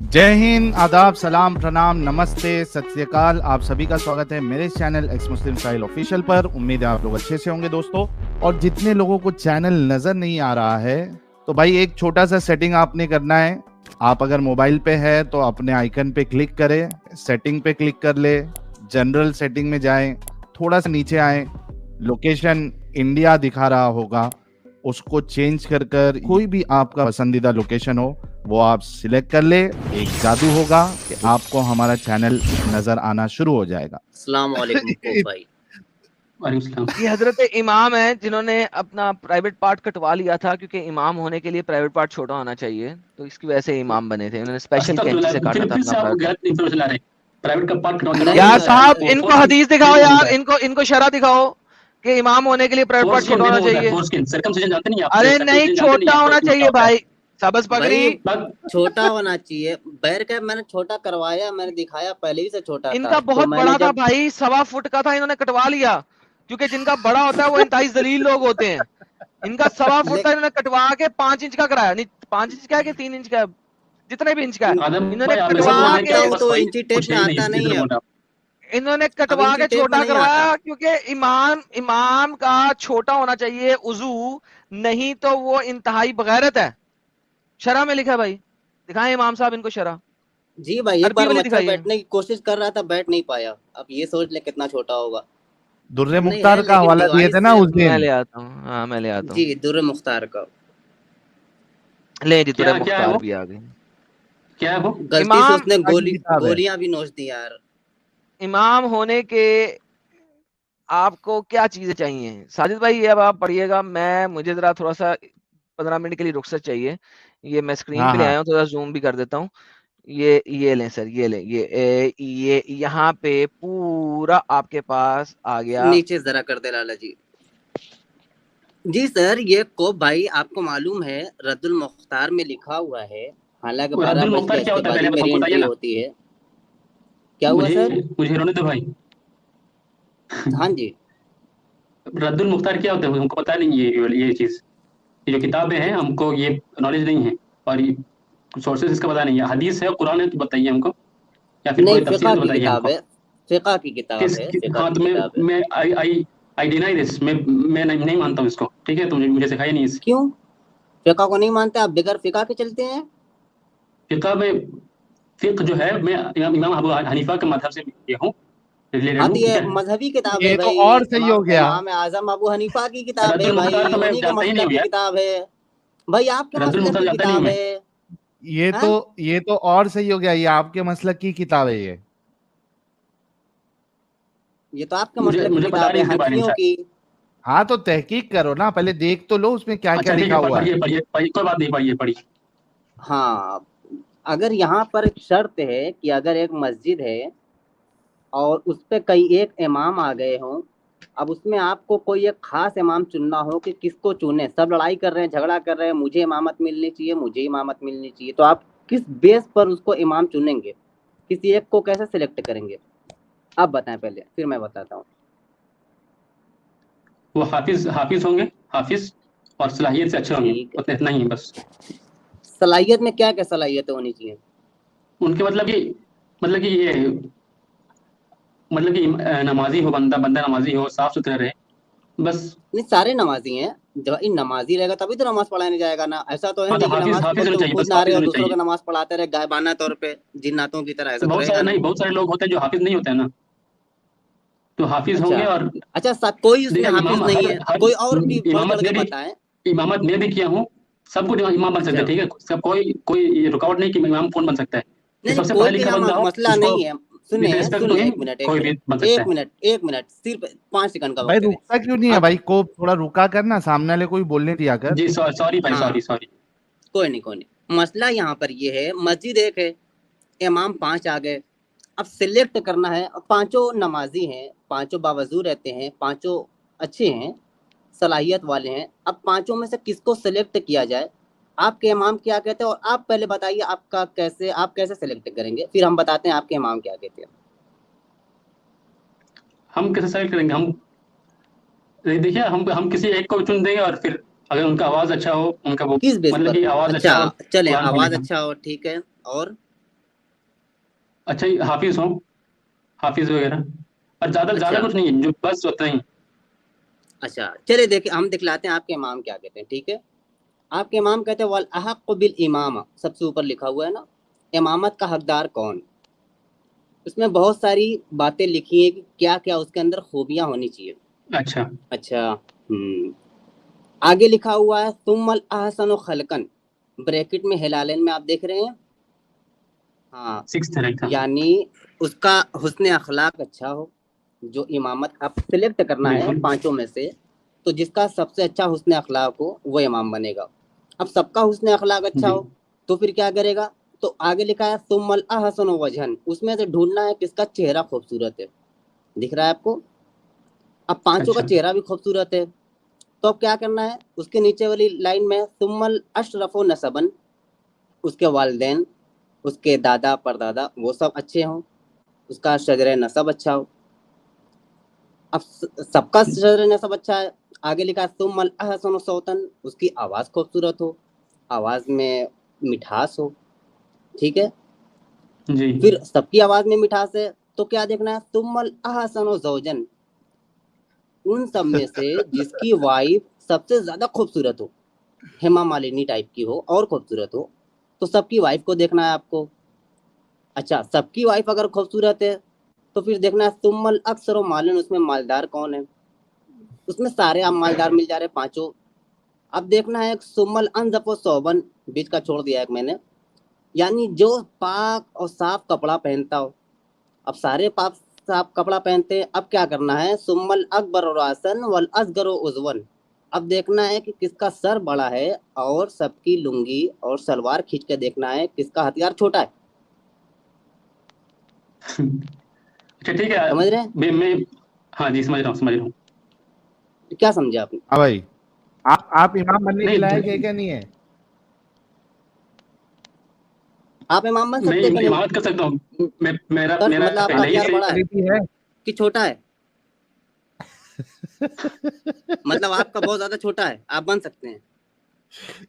जय हिंद, आदाब, सलाम, प्रणाम, नमस्ते, सत श्री अकाल। आप सभी का स्वागत है मेरे चैनल एक्स मुस्लिम साहिल ऑफिशियल पर। उम्मीद है आप लोग अच्छे से होंगे दोस्तों। और जितने लोगों को चैनल नजर नहीं आ रहा है तो भाई एक छोटा सा सेटिंग आपने करना है। आप अगर मोबाइल पे है तो अपने आइकन पे क्लिक करें, सेटिंग पे क्लिक कर ले, जनरल सेटिंग में जाएं, थोड़ा सा नीचे आए, लोकेशन इंडिया दिखा रहा होगा, उसको चेंज कर कर कोई भी आपका पसंदीदा लोकेशन हो वो आप सिलेक्ट कर ले। एक जादू होगा कि आपको हमारा चैनल नजर आना शुरू हो जाएगा। अस्सलाम वालेकुम कोफ भाई। ये हजरत इमाम है जिन्होंने अपना प्राइवेट पार्ट कटवा लिया था, क्योंकि इमाम होने के लिए प्राइवेट पार्ट छोटा होना चाहिए, तो इसकी वजह से इमाम बने थे। उन्होंने स्पेशल कैंची से काटा था अपना पार्ट। यार साहब, इनको हदीस दिखाओ यार, इनको शरा दिखाओ कि इमाम होने के लिए प्राइवेट पार्ट छोटा होना चाहिए। अरे नहीं, छोटा होना चाहिए भाई। सबस पगड़ी छोटा होना चाहिए। बैर का मैंने छोटा करवाया, मैंने दिखाया, पहले ही से छोटा था। इनका बहुत बड़ा था भाई, 1.25 फुट का था, इन्होंने कटवा लिया, क्योंकि जिनका बड़ा होता है वो इंतहाई जलील लोग होते हैं। इनका 1.25 फुट था, इन्होंने कटवा के 5 इंच का कराया। नहीं 5 इंच का है कि 3 इंच का है, जितने भी इंच का है इन्होंने कटवा के, तो इंची टेप में आता नहीं है। इन्होंने कटवा के छोटा करवाया, क्योंकि इमाम का छोटा होना चाहिए उजू, नहीं तो वो इंतहाई बगैरत है। शरा में लिखा है भाई, दिखाएं इमाम साहब इनको शरा। जी भाई, एक बार मच्छर बैठने की कोशिश कर रहा था, बैठ नहीं पाया। अब ये सोच ले कितना छोटा होगा। दुर्रे मुख्तार का हवाला दिए थे ना उस दिन। मैं ले आता हूँ, हाँ मैं ले आता हूँ जी, दुर्रे मुख्तार का। ले जी, दुर्रे मुख्तार भी आ गई। क्या है वो? गलती से उसने गोलियां भी नोच दी यार। इमाम होने के आपको क्या चीजें चाहिए साजिद भाई, ये अब आप पढ़िएगा। मुझे जरा थोड़ा सा 15 मिनट के लिए रुखसत चाहिए। ये मैं स्क्रीन पे ले आया हूँ, थोड़ा जूम भी कर देता हूँ। ये लें सर, ये लें, ये यहाँ पे पूरा आपके पास आ गया। नीचे जरा कर दे लाला जी। जी सर, ये को भाई आपको मालूम है रद्दुल मुख्तार में लिखा हुआ है, हालांकि 12 बजे के बाद मेरी एंट्री होती है। क्या हुआ सर? मुझे रोने दो भाई। हाँ जी, रद्दुल मुख्तार क्या होता है हमको पता नहीं। ये चीज, ये जो किताबें हैं हमको ये नॉलेज नहीं है, और ये सोर्सेज इसका पता नहीं है। हदीस है, कुरान है तो बताइए हमको, या फिर कोई तफसीर तो बताइए हमको। फिक़ा की किताब है। हाँ तो मैं आई डिनाई दिस, मैं नहीं मानता हूँ इसको, ठीक है? तो मुझे सिखाया नहीं इस। क्यों फिक़ा को नहीं मानते आप? बगैर फिक़ा के चलते हैं? फिक़ा में फिक़ जो है, मैं इमाम अबू हनीफा के मजहब से ये हूँ। ये मजहबी किताब है भाई, तो और सही हो गया। इमाम आजम अबू हनीफा की किताब है भाई, उन्हीं के मसलक की किताब है भाई, आपके मसलक की किताब है। ये तो और सही हो गया, ये आपके मसलक की किताब है। ये तो आपके मसलक की किताब है, हनफियों की। हाँ तो तहकीक करो ना, पहले देख तो लो उसमें क्या क्या लिखा हुआ है। कोई बात नहीं, पढ़िए। हाँ, अगर यहाँ पर शर्त है कि अगर एक मस्जिद है और उस पे कई एक इमाम आ गए हों, अब उसमें आपको कोई एक खास इमाम चुनना हो कि किसको चुने, सब लड़ाई कर रहे हैं, झगड़ा कर रहे हैं, मुझे इमामत मिलनी चाहिए, मुझे इमामत मिलनी चाहिए, तो आप किस बेस पर उसको इमाम चुनेंगे? किसी एक को कैसे सिलेक्ट करेंगे? आप बताएं पहले, फिर मैं बताता हूँ। वो हाफिज होंगे, हाफिज, और सलाहियत से अच्छे होंगे, इतना ही बस। सलाहियत में क्या क्या सलाहियतें होनी चाहिए उनके? मतलब कि ये नमाजी हो, बंदा नमाजी हो, साफ सुथरा रहे, बस। नहीं, सारे नमाजी हैं। जब नमाजी रहेगा तभी तो नमाज पढ़ाने जाएगा ना। ऐसा तो है नहीं कि नमाज खुद ना रहे और दूसरों को नमाज पढ़ाते रहे गायबाना तौर पे, जिन्नातों की तरह। ऐसा बहुत सारे लोग होते हैं जो हाफिज नहीं होते हैं ना, तो हाफिज होंगे। और अच्छा, कोई उसमें हाफिज नहीं है, कोई और भी इमामत बताएं। इमामत मैं भी किया हूँ, सब कुछ इमाम बन सकते हैं, ठीक है? सब कोई रुकावट नहीं कि इमाम कौन बन सकता है। सबसे पढ़ा लिखा बंदा हो, मसला नहीं है। सुनिए, एक मिनट, सिर्फ 5 सेकंड का भाई रुकता क्यों नहीं है भाई? को थोड़ा रुका कर ना, सामने वाले कोई बोलने दिया कर। जी सॉरी भाई, सॉरी। कोई नहीं। मसला यहाँ पर ये है, मस्जिद एक है, इमाम 5 आ गए, अब सिलेक्ट करना है। अब 5 नमाजी हैं, 5 बावजू रहते हैं, 5 अच्छे हैं, सलाहियत वाले हैं। अब 5 में से किसको सिलेक्ट किया जाए? आपके इमाम क्या कहते हैं? और आप पहले बताइए आप कैसे सिलेक्ट करेंगे, फिर हम बताते हैं आपके इमाम क्या कहते हैं। हम कैसे सेलेक्ट करेंगे? हम देखिए, हम किसी एक को चुन देंगे, और फिर अगर उनका आवाज अच्छा हो, उनका वो किस बेस मतलब पर? कि आवाज अच्छा हो, चले आवाज अच्छा हो, ठीक है, और अच्छा ये हाफिज हो, हाफिज वगैरह, और ज्यादा अच्छा कुछ नहीं है, जो बस उतना ही। अच्छा, चलिए देखिए हम दिखलाते हैं आपके इमाम क्या कहते हैं, ठीक है। आपके इमाम कहते हैं वल अहक्कु बिल इमामा, सबसे ऊपर लिखा हुआ है ना, इमामत का हकदार कौन। उसमें बहुत सारी बातें लिखी हैं कि क्या क्या उसके अंदर खूबियां होनी चाहिए। अच्छा अच्छा, आगे लिखा हुआ है तुम्मल अहसनु खलकन, ब्रैकेट में हिलालेन में आप देख रहे हैं। हाँ, 6th रैंक का। यानी उसका हुस्न अखलाक अच्छा हो। जो इमामत आप सिलेक्ट करना है बिल्कुल। पांचों में से, तो जिसका सबसे अच्छा हुस्न अखलाक हो वो इमाम बनेगा। अब सबका हुस्न अखलाक अच्छा जी हो तो फिर क्या करेगा, तो आगे लिखा है सुम्मल अहसन वजहन, उसमें से ढूंढना है किसका चेहरा खूबसूरत है। दिख रहा है आपको। अब पांचों का अच्छा चेहरा भी खूबसूरत है, तो अब क्या करना है, उसके नीचे वाली लाइन में सुम्मल अशरफो नसबन, उसके वालदेन, उसके दादा परदादा वो सब अच्छे हों, उसका शजर नसब अच्छा हो। अब सबका शजर नसब अच्छा है, आगे लिखा है सुम्मल अहसन सौतन, उसकी आवाज़ खूबसूरत हो, आवाज़ में मिठास हो, ठीक है। जी। फिर सबकी आवाज़ में मिठास है, तो क्या देखना है, सुम्मल अहसन जौजन, उन सब में से जिसकी वाइफ सबसे ज़्यादा खूबसूरत हो, हेमा मालिनी टाइप की हो और खूबसूरत हो, तो सबकी वाइफ को देखना है आपको। अच्छा, सबकी वाइफ अगर खूबसूरत है तो फिर देखना है सुम्मल अक्सर मालिन, उसमें मालदार कौन है। उसमें सारे आप मालदार मिल जा रहे पांचों। अब देखना है सुम्मल अनजफो सोबन, बीच का छोड़ दिया है मैंने, यानी जो पाक और साफ कपड़ा पहनता हो। अब सारे पाक साफ कपड़ा पहनते हैं, अब क्या करना है, सुम्मल अकबर रासन वल असगर उजवन, अब देखना है कि किसका सर बड़ा है और सबकी लुंगी और सलवार खींच के देखना है किसका हथियार छोटा है। अच्छा ठीक है। समझ रहे हैं, मैं हाँ जी, समझ रहा हूँ। क्या समझे आपने। हाँ भाई, आप इमाम बनने के लायक है नहीं, क्या, नहीं है? आप इमाम बन मैं सकते हैं कि नहीं। इमामत कर सकता हूँ। मेरा सर मेरा मतलब आपका पहले ही हथियार से। बड़ा है क्वालिटी है। कि छोटा है, मतलब आपका बहुत ज्यादा छोटा है, आप बन सकते हैं।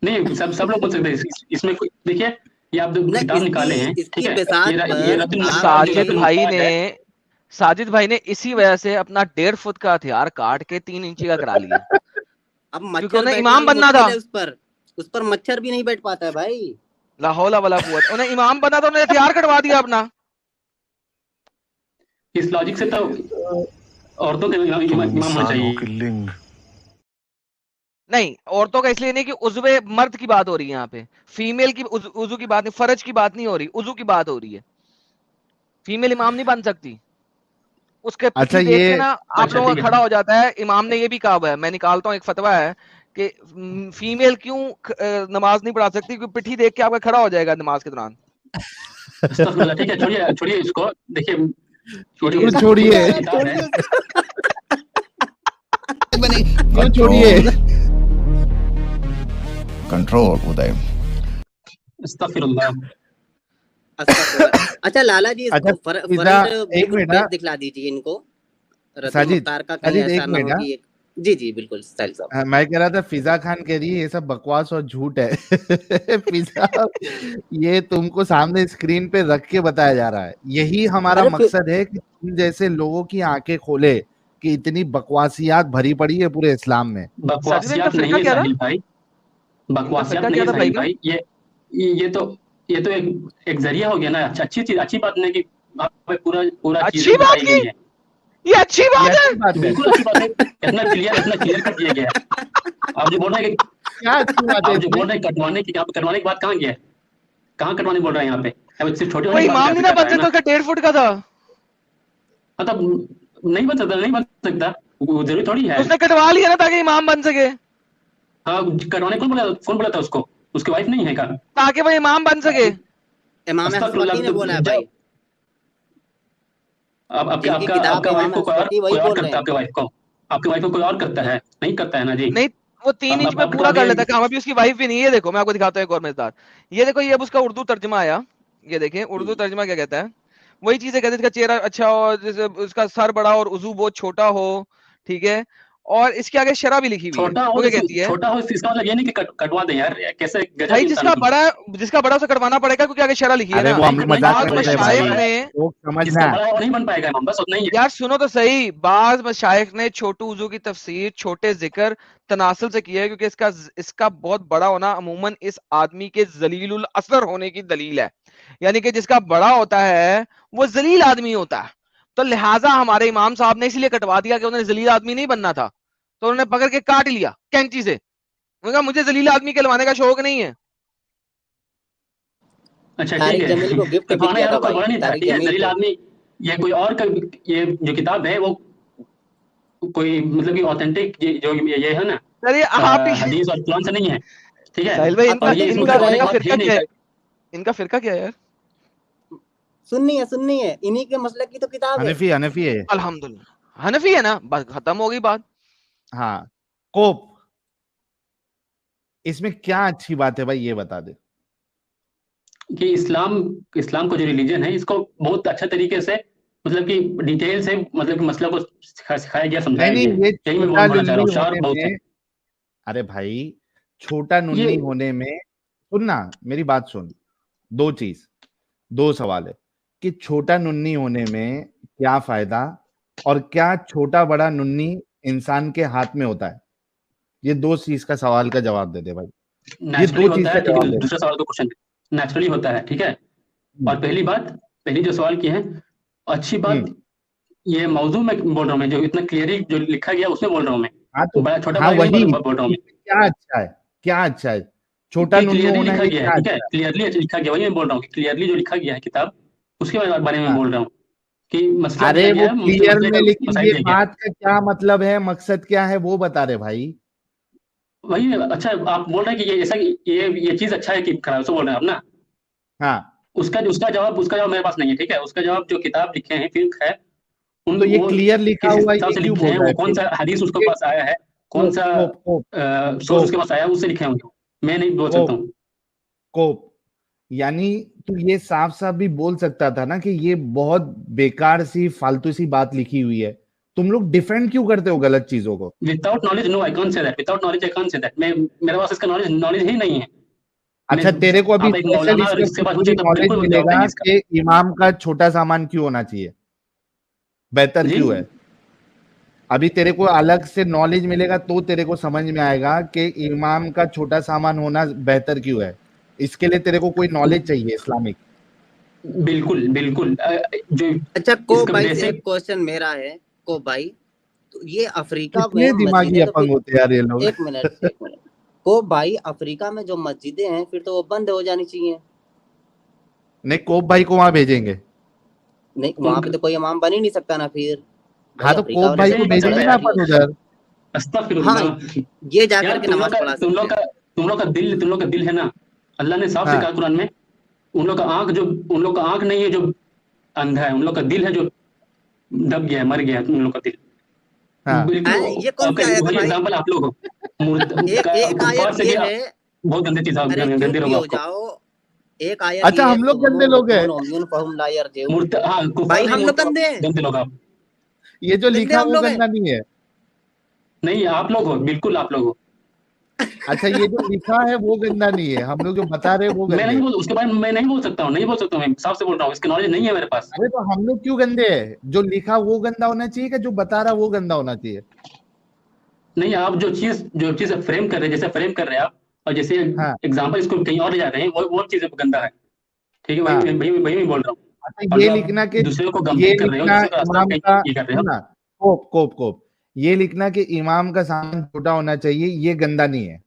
नहीं, सब लोग बोल सकते हैं। इसमें कोई देखिए, ये आप जो न किताब निकाले हैं, इसकी ठीक इसकी है, बिसात ये पर रद्दुल आप मुख्तार, जो साजिद रद्दुल भाई मुख्तार ने है। साजिद भाई ने इसी वजह से अपना 1.5 फुट का हथियार काट के 3 इंची का करा लिया, अब क्योंकि मच्छर उन्हें बैठना इमाम भी बनना था। मुश्किल है उस पर मच्छर भी नहीं बैठ पाता है भाई। ला हौला वला कुव्वत, उन्हें इमाम बनना था, उन्हें हथियार कटवा दिया अपना। इस लॉजिक से तो औरतों के इमाम होना चाहिए। नहीं, औरतों का इसलिए नहीं कि उज़्वे मर्द की बात हो रही है यहाँ पे, फीमेल की उज़ू की बात नहीं, फर्ज की बात नहीं हो रही, उज़ू की बात हो रही है। फीमेल इमाम नहीं बन सकती। उसके अच्छा पिठी देख के ये, ना आप अच्छा लोगों ठीक का है। खड़ा हो जाता है। इमाम ने ये भी कहा हुआ है, मैं निकालता हूँ एक फतवा है कि फीमेल क्यों नमाज नहीं पढ़ा सकती, क्योंकि पिठी देख के आपका खड़ा हो जाएगा नमाज के दौरान। अस्तगफिरुल्लाह, ठीक है, छोड़िए इसको। देखिए, छोड़िए क्यों इसको, छोड़िए, ये किताब है। क्यों छोड़िए? कंट्रोल उदय। अस्तगफिरुल्लाह। अच्छा लाला जी, अच्छा इसको फिजा, फ्रंट एक बिल्कुल मिनट पेज हाँ, दिखला दीजिए इनको, रतुल साजिद, मुख्तार का, कहीं साजिद ऐसा एक ना मिनट हो हाँ। कि एक। जी जी बिल्कुल साहिल साहब। मैं कह रहा था फिजा खान कह रही है ये सब बकवास और झूठ है। फिजा, ये तुमको सामने स्क्रीन पे रख के बताया जा रहा है, यही हमारा अरे फिर मकसद है कि तुम जैसे लोगों की आंखें खोले कि इतनी बकवासियात भरी पड़ी है पूरे इस्लाम में। साजिद भाई, इनका बकवासियात नहीं फिरका है क्या था? साहिल भाई, इनका बकवासियात फिरका नहीं क्या है था भाई साहिल का? भाई। ये तो एक जरिया हो गया ना। अच्छी बात नहीं है कि वहाँ पे पूरा पूरा अच्छी चीजें बात बताई की, गई है। ये अच्छी ये बात है। अच्छी बात है। बिल्कुल अच्छी बात है। इतना क्लियर कर दिया गया है। आप जो बोल रहे हैं कि क्या अच्छी बात है आप जो इसमें? बोल रहे हैं कटवाने की बात कहाँ गया है? कहाँ कटवाने बोल रहे हैं यहाँ पे? अब सिर्फ छोटे होने कोई की बात इमाम नहीं ना कर रहा बन है ना। सकता, उसका 1.5 फुट का था, मतलब नहीं बन सकता, वो जरूरी थोड़ी तो है। उसने कटवा लिया ना ताकि इमाम बन सके, हाँ, कटवाने कौन बोला था उसको? उसकी वाइफ नहीं है का? ताकि वो इमाम बन सके। इमाम हस्पति अस्तगफिरुल्लाह। ने तो बोला है जब भाई, अब जिनकी किताब आपका वाइफ इमाम को हस्पति कोई वही और बोल रहे करता है, हैं। आपके वाइफ को कोई और करता है, नहीं करता है ना जी। नहीं, वो 3 इंच में अब पूरा कटवा कर दिया। लेता काम। अभी उसकी वाइफ भी नहीं है, देखो मैं आपको दिखाता हूँ एक और मजेदार। ये देखो, ये अब उसका उर्दू तर्जमा आया, ये देखें उर्दू तर्जमा क्या कहता है। वही चीजें कहते हैं, इसका चेहरा अच्छा हो, जैसे उसका सर बड़ा हो और उजू बहुत छोटा हो, ठीक है, और इसके आगे शरा भी लिखी हुई है। छोटा हो वो क्या कहती है? छोटा हो इसका मतलब ये नहीं कि कटवा दें यार, कैसे गजब भाई इंसान जिसका बड़ा उसे कटवाना पड़ेगा, क्योंकि आगे शरा लिखी है अरे ना। वो हम नहीं, मजाक बाद कर रहे हैं मशाइख भाई, ने, लोग समझना जिसका है। बड़ा है वो नहीं बन पाएगा इमाम, बस उतना ही है। यार सुनो तो सही, बाज मशाइख ने छोटू वजू की तफसीर छोटे जिक्र तनासुल से किया है, क्योंकि इसका बहुत बड़ा होना अमूमन इस आदमी के जलीलुल असर होने की दलील है। यानी कि जिसका बड़ा होता है वो जलील आदमी होता है। तो लिहाजा हमारे इमाम साहब ने इसलिए कटवा दिया कि उन्हें जलील आदमी नहीं बनना था, तो उन्होंने पकड़ के काट लिया कैंची से। उन्होंने कहा मुझे जलील आदमी कहलवाने का शौक नहीं है। अच्छा ठीक तारिक है, जमील को गिफ्ट भी कटवाना किया यार था कोई भाई, बड़ा नहीं था, तारिक ठीक है, जमील जलील को। आदमी ये कोई और ये जो किताब है वो कोई मतलब कि ऑथेंटिक जो ये है ना चलिए आप ही हदीस और कुरान से नहीं है, ठीक है। साहिल भाई, आप इनका और ये तो इसमें पूछ इनका रहे कटवाने इनका की हैं, बात है फिरका ही नहीं। क्या है? इनका फिरका क्या है यार? सुन्नी है, इन्हीं के मसलक की तो किताब है। हनफी है। अल्हम्दुलिल्लाह हनफी है ना, बस खत्म हो गई बात। हाँ, कोप, इसमें क्या अच्छी बात है भाई, ये बता दे। कि इस्लाम को जो रिलीजन है इसको बहुत अच्छा तरीके से मतलब कि डिटेल से मतलब कि मसला को सिखाया गया, नहीं समझाया नहीं, गया है। ये यही मैं छोटा बोलना चाह रहा लुल्ली हूँ, होने शार्प बहुत है में, अरे भाई छोटा ये। नुन्नी होने में, सुनना मेरी बात सुन, दो सवाल है कि छोटा नुन्नी होने में क्या फायदा, और क्या छोटा बड़ा नुन्नी इंसान के हाथ में होता है। ये दो चीज का सवाल का जवाब दे दे भाई, ये नेचुरली दो चीज होता का है, ठीक जवाब है, दे दूसरा सवाल का क्वेश्चन नेचुरली होता है, ठीक है। दे। और पहली जो सवाल की है, अच्छी बात हम्म, ये मौजू में बोल रहा हूँ मैं, जो इतना क्लियरली जो लिखा गया उसमें बोल रहा हूँ मैं, हाँ तो, बड़ा छोटा हाँ बड़ा नहीं वही, बोल रहा हूँ मैं, इसमें क्या अच्छा है, क्या अच्छा है, छोटा कि नुन्नू क्लियरली होना लिखा ये गया है, क्या ठीक है, अच्छा है। क्लियरली लिखा गया, वही मैं बोल रहा हूँ कि क्लियरली जो लिखा गया है किताब उसके बारे में हाँ, बोल रहा हूँ कि मसला दिया अरे गया वो है, क्लियर मसले में, का लेकिन मसाइल ये दिया गया है। बात का क्या मतलब है, मकसद क्या है, वो बता रहे भाई। वही अच्छा आप बोल रहे हैं कि ये ऐसा ये चीज अच्छा है कि खराब, सो बोल रहे हैं आप ना। हाँ, उसका जवाब मेरे पास नहीं है, ठीक है। उसका जवाब जो किताब लिखे हैं फिक्र है, उन तो ये वो क्लियर लिखा किस हुआ हिसाब ये से क्यों लिखे हैं, बोल रहा वो है कौन फिर। सा हदीस उसके ये पास आया है, कौन कोप सा कोप कोप सोर्स कोप उसके पास आया है, उससे लिखे होंगे, मैं नहीं बोल सकता कोप हूँ। कोप, यानी तू ये साफ साफ भी बोल सकता था ना कि ये बहुत बेकार सी फालतू सी बात लिखी हुई है। तुम लोग डिफेंड क्यों करते हो गलत चीजों को। Without knowledge no I can't say that, without knowledge I can't say that, मैं मेरे पास इसका नॉलेज ही नहीं है। मैं अच्छा, तेरे को अभी आप एक स्पेशल मौलाना और इसका इसके पास पूरी पूछे तो नॉलेज बिल्कुल जवाब मिलेगा देंगे इसका। कि इमाम का छोटा सामान क्यों होना चाहिए, बेहतर जी क्यों है। अभी तेरे को अलग से नॉलेज मिलेगा तो तेरे को समझ में आएगा कि इमाम का छोटा सामान होना बेहतर क्यों है। इसके लिए तेरे को कोई नॉलेज चाहिए इस्लामिक। बिल्कुल बिल्कुल जो अच्छा को इसका भाई से एक बेसिक। क्वेश्चन मेरा है, को भाई, तो ये अफ्रीका कितने में दिमागी मस्जिदें तो अपंग फिर, होते हैं यार ये लोग। एक मिनट को भाई, अफ्रीका में जो मस्जिदें हैं फिर तो वो बंद हो जानी चाहिए। नहीं, कोप भाई को वहां भेजेंगे। नहीं, वहां पे तो कोई इमाम बन ही नहीं सकता ना फिर। भाई हाँ तो अफ्रीका कोप वाले भाई तो को कैसे बन बहुत सकता भेजेंगे है ना बड़ा यार, अपन कंट्री है। उधर। हाँ, अस्तगफिरुल्लाह। ये जा यार करके नमाज पढ़ा तुम सकते लोग हैं। का तुम लोग का दिल है ना, अल्लाह ने साफ से हाँ कहा कुरान में, उन लोग का आंख नहीं है जो अंधा है, उन लोग का दिल है जो दब गया है, मर गया है, उन लोग का दिल हाँ बिल्कुल। ये कौन सी आपका आयत है वही भाई? एग्जाम्पल आप लोग हो, एक एक कुफार आयत से ये भी है, बहुत गंदे चीज अरे चुप गंदे ही लोग हो आपको। जाओ। एक आयत अच्छा, ये है, हम लोग सुम्मुन गंदे लोग हैं। बुकमुन उम्युन फहुम ला यरजिऊन। हाँ भाई कुफार है, हम लोग गंदे हैं, गंदे लोग आप। ये जो गंदे लिखा हम वो लोग हैं। गंदा नहीं है। नहीं आप लोग हो, बिल्कुल आप लोग हो। अच्छा, ये जो लिखा है वो गंदा नहीं है, हम लोग जो बता रहे हैं वो मैं गंदे नहीं हैं। बोल उसके बारे में मैं नहीं बोल सकता हूँ, नहीं बोल सकता हूँ, मैं साफ से बोल रहा हूँ, इसकी नॉलेज नहीं है मेरे पास। अरे तो हम लोग क्यों गंदे हैं, जो लिखा वो गंदा होना चाहिए कि जो बता रहा वो गंदा होना चाहिए। नहीं, आप जो चीज फ्रेम कर रहे हैं, जैसे फ्रेम कर रहे हैं आप, और जैसे हाँ एग्जाम्पल इसको कहीं और ले जा रहे हैं, वो चीज गंदा है, ठीक है। वही हाँ। वही वही मैं बोल रहा हूँ। अच्छा, और ये जो आप लिखना कि, दूसरे को ये गंभीर कर रहे हो, लिखना दूसरे का रास्ता इमाम कहीं का, ये कर रहे हो। सुनना, कोप कोप कोप, ये लिखना कि इमाम का सामान छोटा होना चाहिए, ये गंदा नहीं है।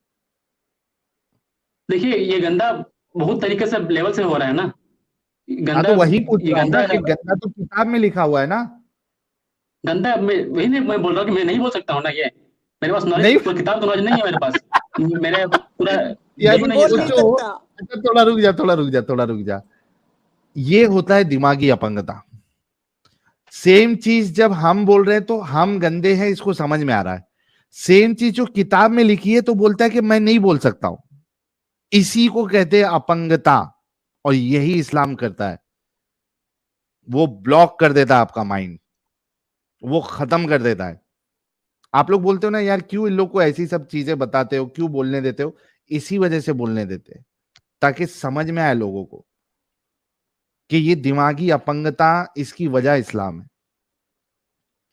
देखिए ये गंदा बहुत तरीके से लेवल से हो रहा है ना, हाँ गंदा। तो वही पूछ ये रहा हूँ गंदा ना है, कि गंदा तो किताब में लिखा हुआ है ना। गंदा वही नहीं मैं बोल रहा हूँ कि मैं नहीं बोल सकता हूँ ना, ये मेरे पास नॉलेज, नहीं। पूरा किताब का नॉलेज नहीं है मेरे पास, मेरे पूरा यानी ज्ञान नहीं है बोल इसका। नहीं सोचो, सकता। अच्छा थोड़ा रुक जा, थोड़ा रुक जा। ये होता है दिमागी अपंगता। सेम चीज जब हम बोल रहे हैं तो हम गंदे हैं, इसको समझ में आ रहा है। सेम चीज जो किताब में लिखी है तो बोलता है कि मैं नहीं बोल सकता हूं। इसी को कहते हैं अपंगता, और यही इस्लाम करता है। वो ब्लॉक कर देता है आपका माइंड, वो खत्म कर देता है। आप लोग बोलते हो ना यार क्यों इन लोग को ऐसी सब चीजें बताते हो, क्यों बोलने देते हो, इसी वजह से बोलने देते हैं, ताकि समझ में आए लोगों को कि ये दिमागी अपंगता, इसकी वजह इस्लाम है।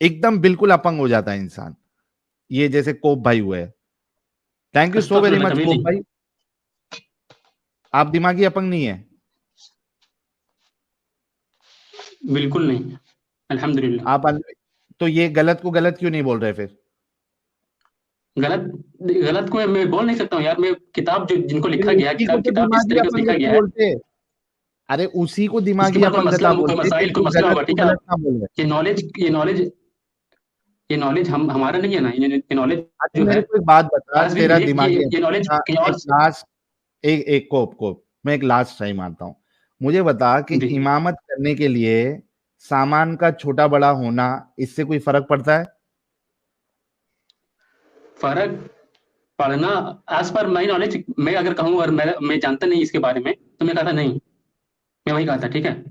एकदम बिल्कुल अपंग हो जाता है इंसान, ये जैसे कोप भाई हुए। Thank you so very much कोप भाई, आप दिमागी अपंग नहीं है? बिल्कुल नहीं, अल्हम्दुलिल्लाह। आप तो ये गलत को गलत क्यों नहीं बोल रहे फिर? गलत गलत को मैं बोल नहीं सकता हूँ यार, मैं किताब जो जिनको लिखा गया है, उसी को तो किताब जिस दिमागी तरीके से लिखा अपंग गया है, बोलते हैं। अरे उसी को उसके दिमागी ऊपर कोई मसला, अपंगता कोई बोलते हैं, मसाइल, तो कोई मसला गलत होगा, को ठीक है। गलत ना बोल रहे। ये नॉलेज हम हमारा नहीं है ना, ये नॉलेज अच्छा जो मेरे है, को एक बात बता, आज भी तेरा ये दिमागी ये नॉलेज अपंगता, कहीं और एक लास्ट, एक कोप मैं एक लास्ट ट्राई मारता हूँ। मुझे बता कि जी। इमामत करने के लिए सामान का छोटा बड़ा होना, इससे कोई फर्क पड़ता है? फर्क पढ़ना, एज पर माई नॉलेज, मैं अगर कहूँ और मैं जानता नहीं इसके बारे में, तो मैं कहता नहीं, मैं वही कहा था, ठीक है।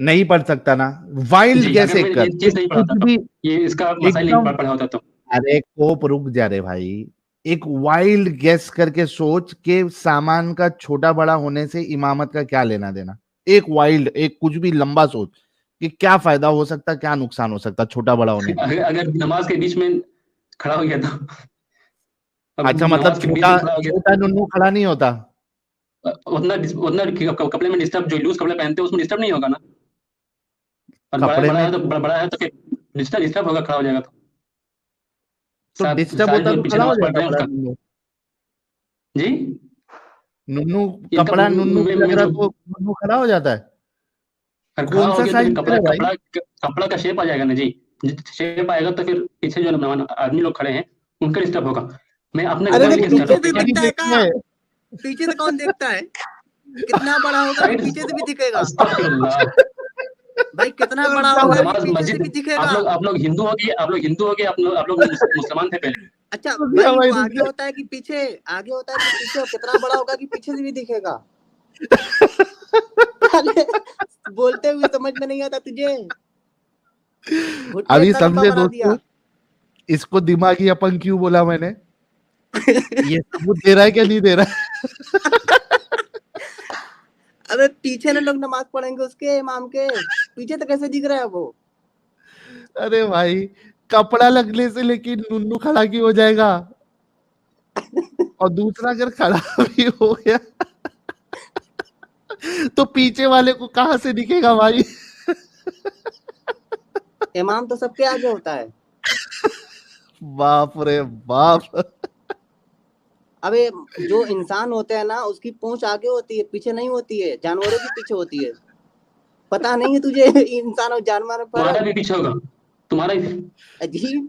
नहीं पढ़ सकता ना, वाइल्ड जी, गैस अगर मैं एक ये कर, चीज एक नहीं कुछ पढ़ाता तो, भी ये इसका मसाइल नहीं एकदम। पढ़ा होता तो। अरे कोप रुक जा रे भाई, एक वाइल्ड गेस करके सोच के सामान का छोटा बड़ा होने से इमामत का क्या लेना देना। एक वाइल्ड, एक कुछ भी लंबा सोच कि क्या फायदा हो सकता, क्या नुकसान हो सकता छोटा बड़ा होने का। अगर नमाज के बीच में खड़ा हो गया तो, अब अच्छा मतलब नमाज के बीच छोटा में खड़ा हो गया, छोटा नुन्नू खड़ा नहीं होता? उतना उतना कपड़े में डिस्टर्ब, जो लूज कपड़े पहनते हैं उसमें डिस्टर्ब नहीं होगा ना। और बड़ा कपड़े बड़ा में है तो बड़ा है तो फिर डिस्टर्ब होगा, खड़ा हो जाएगा तो। तो डिस्टर्ब सारे होता जो तो पीछे खड़ा हो नमाज पढ़ जाता रहे हैं बड़ा उसका। नुन्नू। जी, नुन्नू इनका कपड़ा नुन्नू मैं को लग मैं रहा जो तो नुन्नू खड़ा हो जाता है? खड़ा कौन हो सा गया तो साइज फिर दे रहा है भाई? कपड़ा का शेप आ जाएगा ना जी। शेप आएगा तो फिर पीछे जो आदमी लोग खड़े हैं उनका डिस्टर्ब होगा। मैं अपने अरे कपड़े तो में केस कर रहा पीछे हूँ, से ठीक है। दिखता है देखता का? है। पीछे से कौन देखता है? कितना बड़ा होगा कि पीछे से भी दिखेगा? अस्तगफिरुल्लाह। भाई कितना रुक बड़ा जा होगा भाई, कि नमाज पीछे से मस्जिद, भी दिखेगा? आप लोग हिंदू हो गए, आप लोग मुसलमान थे पहले। अच्छा रुक जा भाई, भाई, वो रुक आगे जा। होता है कि पीछे? आगे होता है कि पीछे? और कितना बड़ा होगा कि पीछे से भी दिखेगा? अरे बोलते हुए समझ में नहीं आता तुझे? घुटना अभी इतना लंबा समझे बना दिया। दोस्तों, इसको दिमागी अपंग क्यों बोला मैंने? ये सबूत दे रहा है क्या नहीं दे रहा है? अबे पीछे ना लोग नमाज पढ़ेंगे उसके, इमाम के पीछे तो कैसे दिख रहा है वो? अरे भाई, कपड़ा लगने से लेकिन नुन्नू खड़ा क्यों हो जाएगा? और दूसरा अगर खड़ा भी हो गया तो पीछे वाले को कहां से दिखेगा भाई? इमाम तो सबके आगे होता है। बाप रे बाप। अबे जो इंसान होते हैं ना, उसकी पूंछ आगे होती है, पीछे नहीं होती है। जानवरों की पीछे होती है। पता नहीं है तुझे इंसान और जानवर में तुम्हारा फर्क? भी पीछे होगा, तुम्हारा अजीब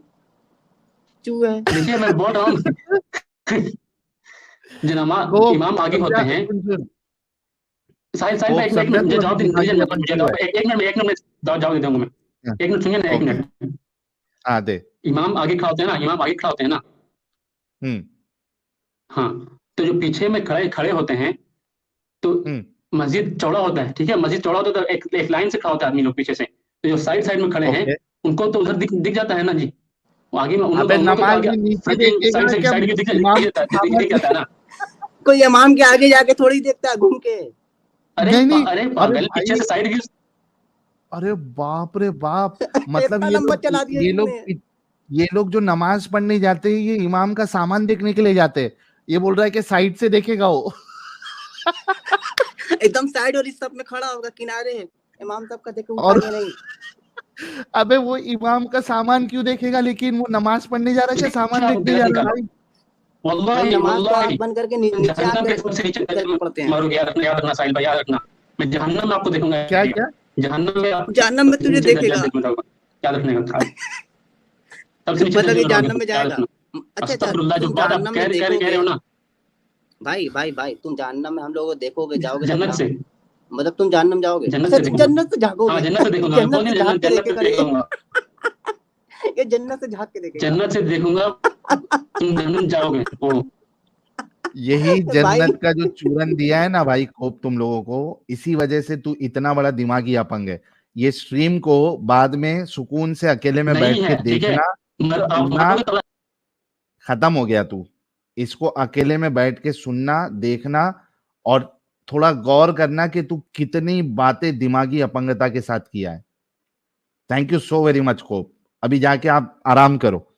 चूहा है। देखिए मैं बोल रहा हूँ। जो कोप इमाम आगे होते समझा, हैं। सुन साहिल साहिल भाई कोप एक समझा मिनट, तू मुझे अभी जवाब दे दिमागी मुझे अपंग मुझे क्यों है? एक मिनट में जवाब दे दूंगा मैं। हाँ, एक मिनट सुनिए ना, एक ओके, मिनट। हाँ दे। इमाम आगे खड़ा होते हैं ना, इमाम आगे खड़ा होते हैं ना। हम्म हाँ, तो जो पीछे में खड़े खड़े होते हैं, तो हम्म मस्जिद चौड़ा होता है, ठीक है। मस्जिद चौड़ा होता है तो एक लाइन से खड़ा होता है आदमी लोग पीछे से। तो जो साइड साइड में खड़े हैं, ओके। उनको तो उधर दिख जाता है ना जी। वो आगे में अबे उन लोग को तो नमाज आगे में नीचे फ्रंट देखेगा क्या? साइड की इमाम के दिख जाता है ना। कोई इमाम के आगे जाके थोड़ी देखता है घूम के। नहीं नहीं, अरे अरे पागल, पीछे भाई, से साइड व्यू। अरे बाप रे बाप। मतलब इतना लंबा चला दिया तूने। ये लोग जो नमाज पढ़ने जाते हैं, ये इमाम का सामान देखने के लिए जाते हैं। ये बोल रहा है कि साइड से देखेगा वो। एकदम साइड और इस सब में खड़ा होगा, किनारे इमाम साहब का देखे और उठाएंगे नहीं। अबे वो इमाम का सामान क्यों देखेगा, लेकिन वो नमाज पढ़ने जा रहा है क्या सामान देखने जा रहा है भाई? भाई वल्लाही नमाज तो आंख वल्लाही बंद करके नीचे जहन्नम के आके सबसे नीचे करके पढ़ते हैं। मारोगे, याद रखना साहिल भाई, याद रखना। मैं जहन्नम में आपको देखूंगा। क्या क्या? जहन्नम में आप जहन्नम में तुझे देखेगा। याद रखने का था। सबसे नीचे मतलब ये जहन्नम जहन्नम में जाएगा। अच्छा अस्तगफिरुल्लाह, जो तुम बात आप जहन्नम कह में रहे देखोगे। हो ना, भाई तुम जहन्नम में हम लोग को देखोगे, जाओगे तब जन्नत ना। से मतलब तुम जहन्नम जाओगे? जन्नत अच्छा से देखूंगा। जन्नत से हाँ, झांकोगे? जन्नत से देखूंगा। मैं बोल जन्नत से नहीं, झांक के जन्नत से देखेगा ये। देखूंगा। ये जन्नत से झांक के देखेगा। जन्नत से देखूंगा, तुम जन्नत जाओगे। ओ यही भाई जन्नत का जो चूरन दिया है ना भाई खोप तुम लोगों को, इसी वजह से तू इतना बड़ा दिमागी अपंग है। ये स्ट्रीम को बाद में सुकून से अकेले में नहीं बैठ के है, ठीक है। देखना, सुनना खत्म हो गया। तू इसको अकेले में बैठ के सुनना, देखना और थोड़ा गौर करना कि तू कितनी बातें दिमागी अपंगता के साथ किया है। Thank you so very much कोप। अभी जाके आप आराम करो।